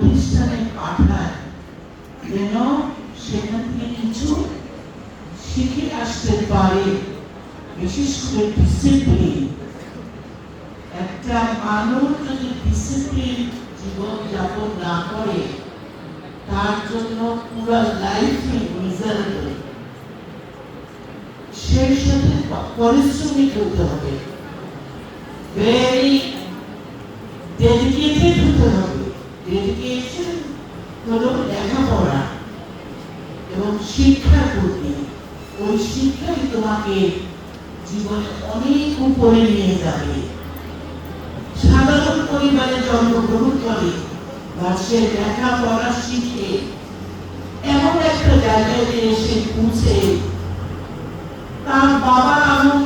প্রতিষ্ঠানে পাঠায় যেন সেখান থেকে কিছু শিখে আসতে পারে, বিশেষ করে ডিসিপ্লিন। একটা মানুষ যদি ডিসিপ্লিন জীবন যাপন না করে তার জন্য পুরো লাইফে মিজারেবল। সেই সাথে পরিশ্রমিক হতে হবে, ভেরি ডেডিকেটেড হতে হবে। ডেডিকেশন হলো লেখাপড়া এবং শিক্ষার প্রতি। ওই শিক্ষাই তোমাকে জীবনে অনেক উপরে নিয়ে যাবে। সাধারণ পরিবারে জন্মগ্রহণ করে বা সে লেখাপড়া শিখে এমন একটা জায়গায় এসে পৌঁছে তার বাবা এবং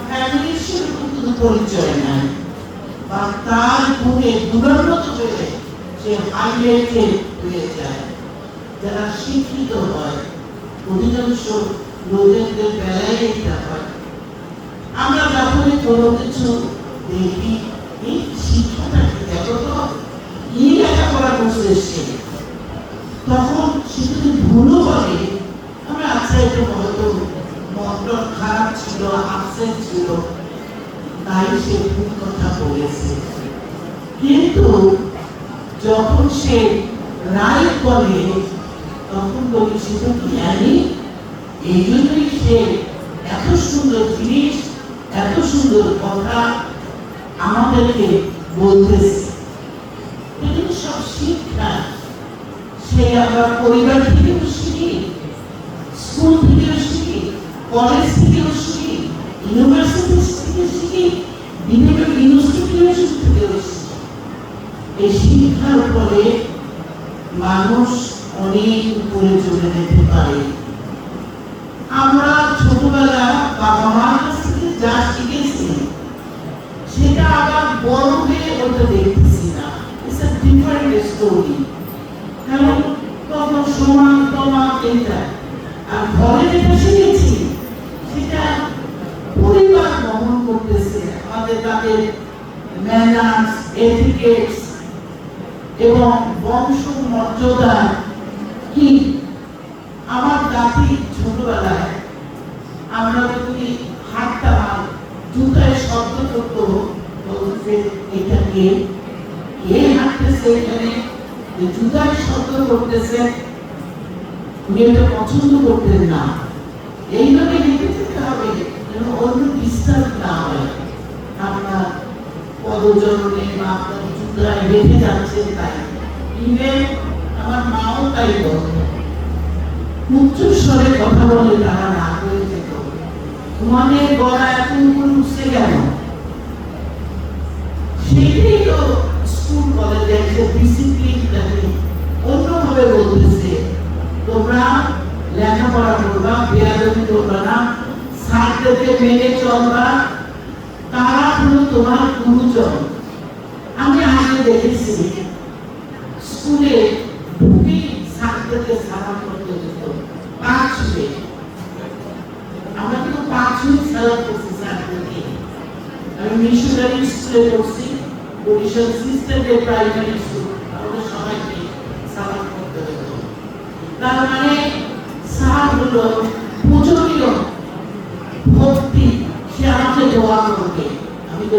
ফ্যামিলির সাথে কোনো পরিচয় নাই, বা তার গুণে দুর্নত হয়ে সে হাইলাইটেড হয়ে যায়। যারা শিক্ষিত হয় অধিকাংশ লোকেদের বেলায় এটা হয়। আমরা যখনই কোনো কিছু দেখি এই শিক্ষাটাকে দেখো তো কি লেখাপড়া করছে সে, তখন সে যদি ভুলও করে আমরা আচ্ছা এটা হয়তো মনটা খারাপ ছিল, আপসেট ছিল, তাই সে ভুল কথা বলেছে। কিন্তু যখন সে রায় করে তখন বলি সে তো জ্ঞানী, এই জন্যই সে এত সুন্দর জিনিস, এত সুন্দর কথা আমাদেরকে বলতেছে। এগুলো সব শিক্ষা। সে আমরা পরিবার থেকেও শিখি, স্কুল থেকেও শিখি, কলেজ থেকেও শিখি, ইউনিভার্সিটি থেকে শিখি, বিভিন্ন ইনস্টিটিউশন থেকেও শিখি। এই শিক্ষার উপরে মানুষ অনেক উপরে চলে যেতে পারে। আমরা ছোটবেলা বাবা মার কাছ থেকে যা শিখেছি সেটা আবার বড় হয়ে ওটা দেখতেছি না। It's a different story. কারণ তখন সমান তোমার এটা আর ঘরে যেটা শিখেছি সেটা পরিবার বহন করতেছে। আমাদের তাদের ম্যানার্স, এটিকেটস এবং বংশ মর্যাদা কি। আমার দাদি ছোটবেলায় আমরা যদি হাঁটতাম জুতায় শব্দ করতো, বলতে এটা কে হাঁটতেছে এখানে, জুতায় শব্দ করতেছে, উনি এটা পছন্দ করতেন না। এইভাবে হেঁটে যেতে হবে যেন অন্য ডিস্টার্ব না হয়। আপনার পদচরণে বা আপনার জুতায় হেঁটে যাচ্ছেন তাই। ইভেন আমার মাও তাই বলতো, উচ্চ স্বরে কথা বলে তারা না হয়ে যেত। তোমাদের গলা এখন উঠছে কেন? সেটাই তো স্কুল কলেজে একটা ডিসিপ্লিনটাকে অন্যভাবে বলতেছে। তোমরা লেখাপড়া করবা, বেয়াদবি করবা না, স্যারদেরকে মেনে চলবা, তারা হলো তোমার গুরুজন। আমি আগে দেখেছি স্কুলে ঢুকে স্যারদেরকে সালাম করতে যেত, পাঁচ ছুঁয়ে। আমরা কিন্তু পাঁচ ছুঁয়ে সালাম করছি স্যারদেরকে। আমি মিশনারি স্কুলে পড়ছি, বরিশাল সিস্টেমে প্রাইমারি স্কুল, আমাদের সবাইকে সালাম করতে হতো। তার মানে স্যার হলো পূজনীয় ভক্তি, সে আমাকে দোয়া করবে। আমি তো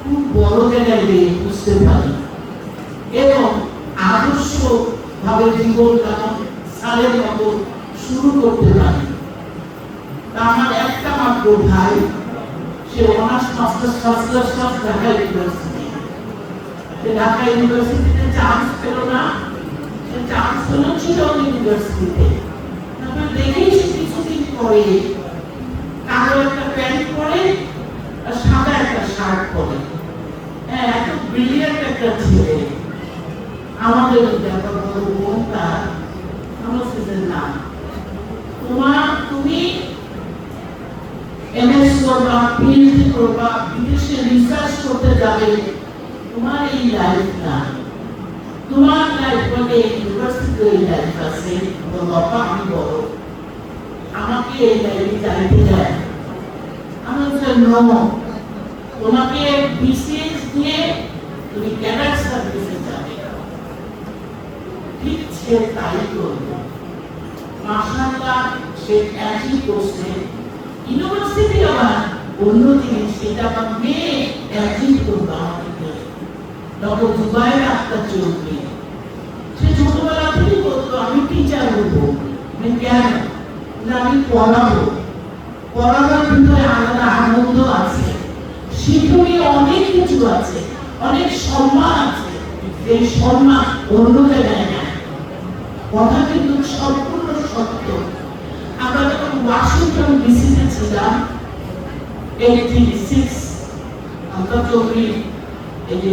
খুব বড় জায়গায় বুঝতে পারি এবং আদর্শ ভাবে জীবন যাপন সালের মতো শুরু করতে পারি। আমার একটা মাত্র ভাই, সে honours masters first class Dhaka university. Dhaka ইউনিভার্সিটিতে চান্স পেল না, সে চান্স পেল চিটং ইউনিভার্সিটিতে। তারপর দেখেই সে কিছুদিন পরে কালো একটা প্যান্ট পরে আর সাদা একটা শার্ট পরে, হ্যাঁ এত ব্রিলিয়ান্ট একটা ছেলে। আমাদের ব্যাপার বড় বোন তার, আমার সেটার নাম তুমি এমএস করবা, পিএইচডি করবা, বিদেশে রিসার্চ করতে যাবে, তোমার এই লাইফ না। তোমার লাইফ মানে ইউনিভার্সিটি লাইফ আছে, বাবা আমি বড়, আমাকে এই লাইফে চাইতে যায়। আমি নো, তোমাকে বিসিএস দিয়ে তুমি ক্যাডার সার্ভিসে যাবে। ইচ্ছে তাই করব। মাশাআল্লাহ সে একই করছে। ইউনিভার্সিটি আমার অন্য জিনিস, সেটা আমার মেয়ে একই করবো আমাকে। ডক্টর জুবায়ের আক্তার চৌধুরী, সে ছোটবেলা থেকে বলতো আমি টিচার হবো। কেন? আমি পড়াবো। পড়ানোর ভিতরে আলাদা আনন্দ আছে, শিক্ষণীয় অনেক কিছু আছে, অনেক সম্মান আছে। এই সম্মান অন্য জায়গায় নেয়। কথা কিন্তু সম্পূর্ণ সত্য। আমরা যখন ওয়াশিংটন ডিসিতে ছিলাম 86, আক্তার চৌধুরী এই যে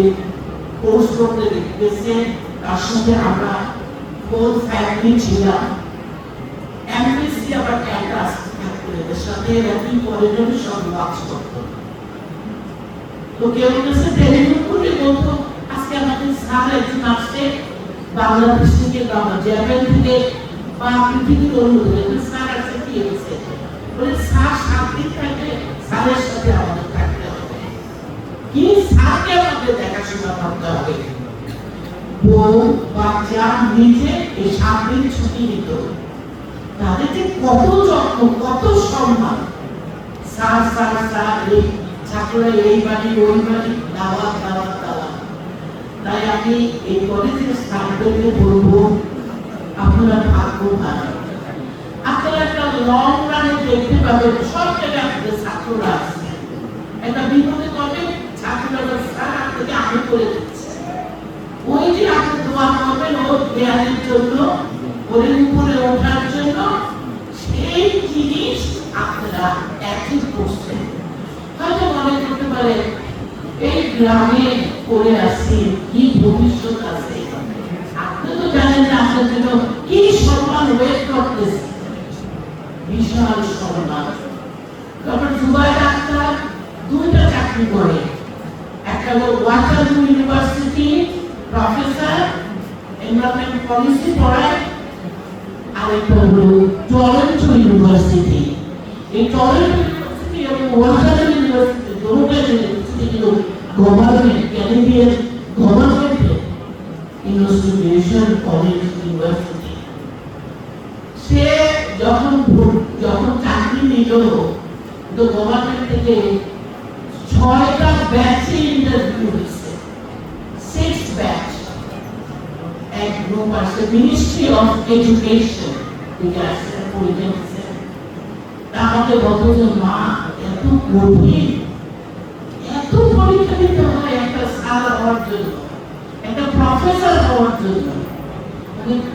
কোর্স করতে গেছে, তার সাথে আমরা ফুল ফ্যামিলি ছিলাম। এমবিসি আবার ক্যাম্পাস এর সাথে একই করিডোরে সব কাজ করতো। তো কেউ কাছে টেলিফোন করে বলতো আজকে আমাদের স্যার একজন আসছে বাংলাদেশ থেকে, জাপান থেকে বা পৃথিবীর অন্য থেকে স্যার আসছে, কি হয়েছে? বলে স্যার 7 দিন থাকবে, স্যারের সাথে আমাদের থাকতে হবে। কি স্যারকে আমাদের দেখাশোনা করতে হবে। বউ বাচ্চা নিজে এই 7 দিন ছুটি নিত। তাদের যে কত যত্ন, কত সম্মান। স্যার স্যার স্যার, এই ছাত্ররা এই বাড়ি ওই বাড়ি, দাওয়াত দাওয়াত দাওয়াত। তাই আমি এই কলেজের স্টাফদেরকে বলবো আপনারা ভাগ্যবান। আপনারা একটা লং রানে দেখতে পাবেন সব জায়গায় আপনাদের ছাত্ররা আছে। একটা বিপদে কবে ছাত্ররা স্যার আপনাকে আমি করে দিচ্ছে, ওই যে আপনি দোয়া করবেন ওর জ্ঞানের জন্য, ওর উপরে ওঠার জন্য, সেই জিনিস আপনারা একই করছেন। হয়তো মনে করতে পারে এই গ্রামে করে আসছি, কি ভবিষ্যৎ আছে। আপনি তো জানেন না আপনার জন্য কি সম্মান ওয়েট করতেছে, বিশাল সম্মান। তারপর জুবায়ের আক্তার 2টা চাকরি করে। একটা হলো Waterloo university professor, environment policy পড়ায়। আরেকটা হলো টরন্টো ইউনিভার্সিটি। এই টরন্টো ইউনিভার্সিটি এবং ওয়াটারলু ইউনিভার্সিটি দুটো ইউনিভার্সিটিগুলো গভর্নমেন্ট, ক্যানাডিয়ান গভর্নমেন্টের ইনস্টিটিউশন, কলেজ, ইউনিভার্সিটি। সে যখন চাকরি নিল, তো গভর্নমেন্ট থেকে 6টা ব্যাচে ইন্টারভিউ হয়েছে, 6 ব্যাচ। এক গ্রুপ আছে মিনিস্ট্রি অফ এডুকেশন থেকে আসছে, পরীক্ষা দিচ্ছে। আমাকে বলতো যে মা এত কঠিন, এত পরীক্ষা দিতে হয় একটা স্যার হওয়ার জন্য, একটা প্রফেসর হওয়ার জন্য।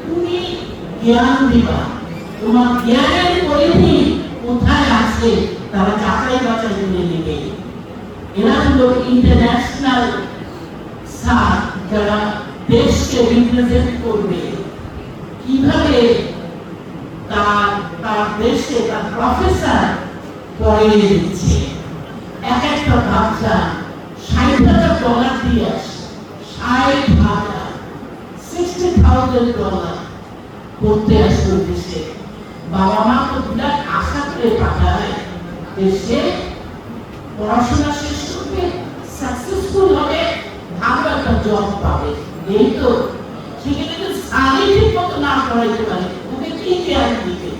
তুমি জ্ঞান দিবা, তোমার জ্ঞানের পরিধি কোথায় আছে তারা যাচাই বাছাই করে নেবে। এরা হলো ইন্টারন্যাশনাল স্যার, যারা দেশকে রিপ্রেজেন্ট করবে। কিভাবে তার দেশে তার প্রফেসর পড়িয়ে দিচ্ছে। এক একটা বাচ্চা $60,000 দিয়ে আসে, $60,000 করতে আসে দেশে। বাবা মা তো বিরাট আশা করে পাঠায় দেশে, পড়াশোনা শেষ করবে, সাকসেসফুল হবে, ভালো একটা জব পাবে। এই তো সেখানে তো শারীরিক মতো না পড়াইতে পারে, ওকে কি জ্ঞান দিবে?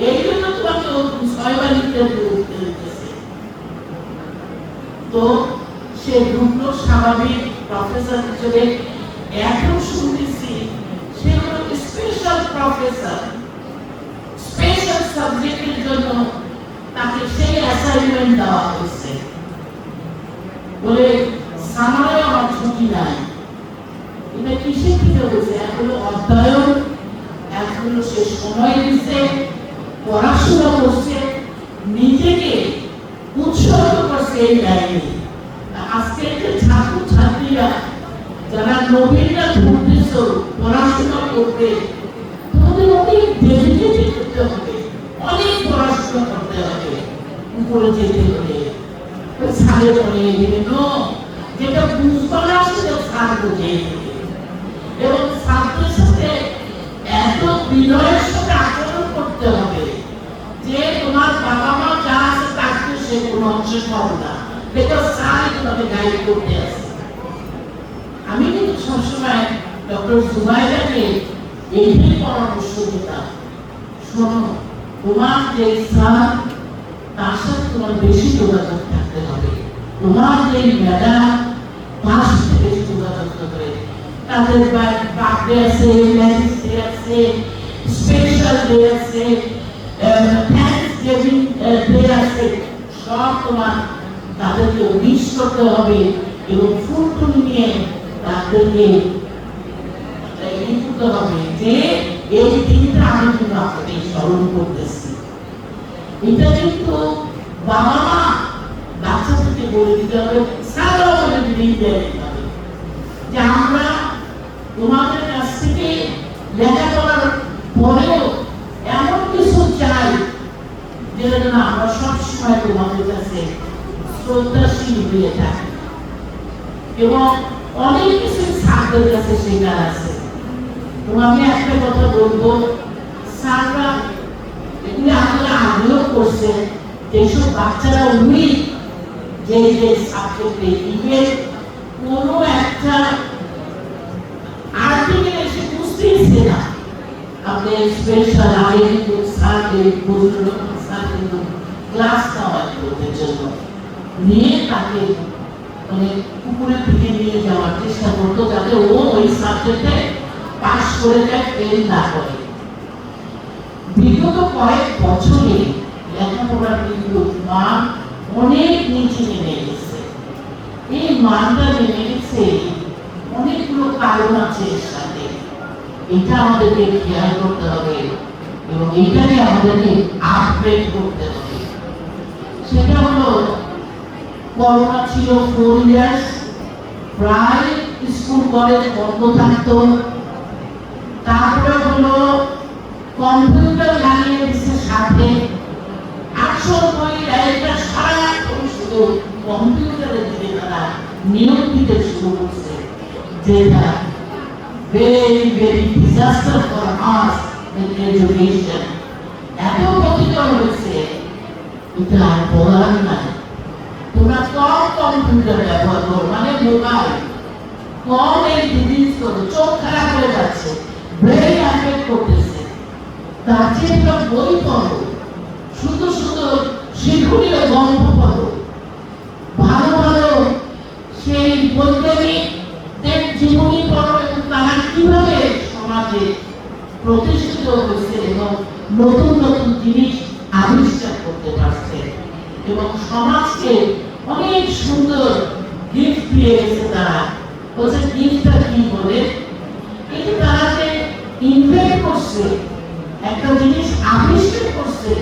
এই জন্য তোমাকে 6 বার ইন্টারভিউ দিতে হইতেছে। তো সে দুটো স্বাভাবিক প্রফেসর হিসেবে এখন শুনতেছি সে হলো স্পেশাল প্রফেসর। স্পেশাল সাবজেক্টের জন্য তাকে সেই অ্যাসাইনমেন্ট দেওয়া হয়েছে, বলে সামারে আমার ছুটি নাই। এটা কিসে থেকে হয়েছে? এখনো অধ্যয়ন, এখনো সে সময় দিচ্ছে, পড়াশোনা করছে, নিজেকে উৎসর্গ করছে এই লাইনে। আজকে যে ছাত্র ছাত্রীরা যারা নবীনরা ঘুরতেছ পড়াশোনা করতে, তোমাদের অনেক ডেডিকেটেড করতে হবে, অনেক পড়াশোনা করতে হবে, উপরে যেতে হবে। ছাড়ে পড়ে বিভিন্ন যেটা বুঝতে না সেটা ছাড় বুঝে, এবং ছাত্রের সাথে এত বিনয়ের সাথে আচরণ করতে হবে যে তোমার বাবা মা যা আছে তার তো সে কোনো অংশ সব না, এটা স্যার তোমাকে গাইড করতে আসে। আমি কিন্তু সবসময় ডক্টর জুবাইদাকে এইটাই পরামর্শ দিতাম, শোনো তোমার যে স্যার তার সাথে তোমার বেশি যোগাযোগ থাকতে হবে, তোমার যে ম্যাডাম তার সাথে বেশি যোগাযোগ থাকবে, তাদের বার্থডে আছে, ম্যারেজ ডে আছে, স্পেশাল ডে আছে, থ্যাঙ্কসগিভিং ডে আছে, সব তোমার তাদেরকে উইশ করতে হবে এবং ফুল টুল নিয়ে তাদেরকে করতে হবে যে এই দিনটা আমি কিন্তু আপনাদের স্মরণ করতেছি। এটা কিন্তু বাবা মা বাচ্চাদেরকে বলে দিতে হবে, সারা বলে দিতে হবে যে আমরা তোমাদের কাছ থেকে লেখাপড়ার পরেও এমন কিছু চাই যেটা যেন আমরা সবসময় তোমাদের কাছে শ্রদ্ধাশীল হয়ে থাকি এবং অনেক কিছু ছাত্রদের কাছে শেখার আছে। আমি একটা কথা বলবো, স্যাররা এগুলি আপনারা আগ্রহ করছেন যেসব বাচ্চারা উইক যে যে সাবজেক্টে ইভেন কোনো একটা আর্টিকেল এসে বুঝতেইছে না, আপনি স্পেশাল আইডি স্যারদের বলুন স্যারদের ক্লাস নেওয়া করতে জন্য নিয়ে তাকে মানে উপরের দিকে নিয়ে যাওয়ার চেষ্টা করতো যাতে ও ওই সাবজেক্টে পাস করে যায়, ফেল না করে। বিগত কয়েক বছরে লেখাপড়ার কিন্তু মান অনেক নিচে নেমে গেছে। এই মানটা নেমে গেছে অনেকগুলো কারণ আছে এর সাথে, এটা আমাদেরকে খেয়াল করতে হবে এবং এটাকে আমাদেরকে আপগ্রেড করতে হবে। সেটা হলো করোনা ছিল 4 ইয়ার্স, প্রায় স্কুল কলেজ বন্ধ থাকতো। তারপরে হলো কম্পিউটার লাগিয়ে দিচ্ছে সাথে, আসল বইরা এটা সারাক্ষণ শুধু কম্পিউটারের দিকে তারা নিয়োগ দিতে শুরু করছে, যেটা very very disaster for us in education. এত ক্ষতিকর হয়েছে এটা আর বলার নাই। তোমরা কম কম্পিউটার ব্যবহার করো, মানে মোবাইল কম এই ডিভাইস করো, চোখ খারাপ হয়ে যাচ্ছে, ব্রেন অ্যাফেক্ট করতেছে। তার চেয়ে বই পড়ো, সুন্দর সুন্দর শিক্ষণীয় গল্প পড়ো, ভালো ভালো সেই বৈজ্ঞানিকদের জীবনী পড়ো এবং তারা কিভাবে সমাজে প্রতিষ্ঠিত হয়েছে এবং নতুন নতুন জিনিস আবিষ্কার করতে পারছে এবং সমাজকে অনেক সুন্দর গিফট দিয়ে গেছে। তারা বলছে গিফটটা কি বলে, কিন্তু তারা যে ইনভেন্ট করছে, একটা জিনিস আবিষ্কার করছে,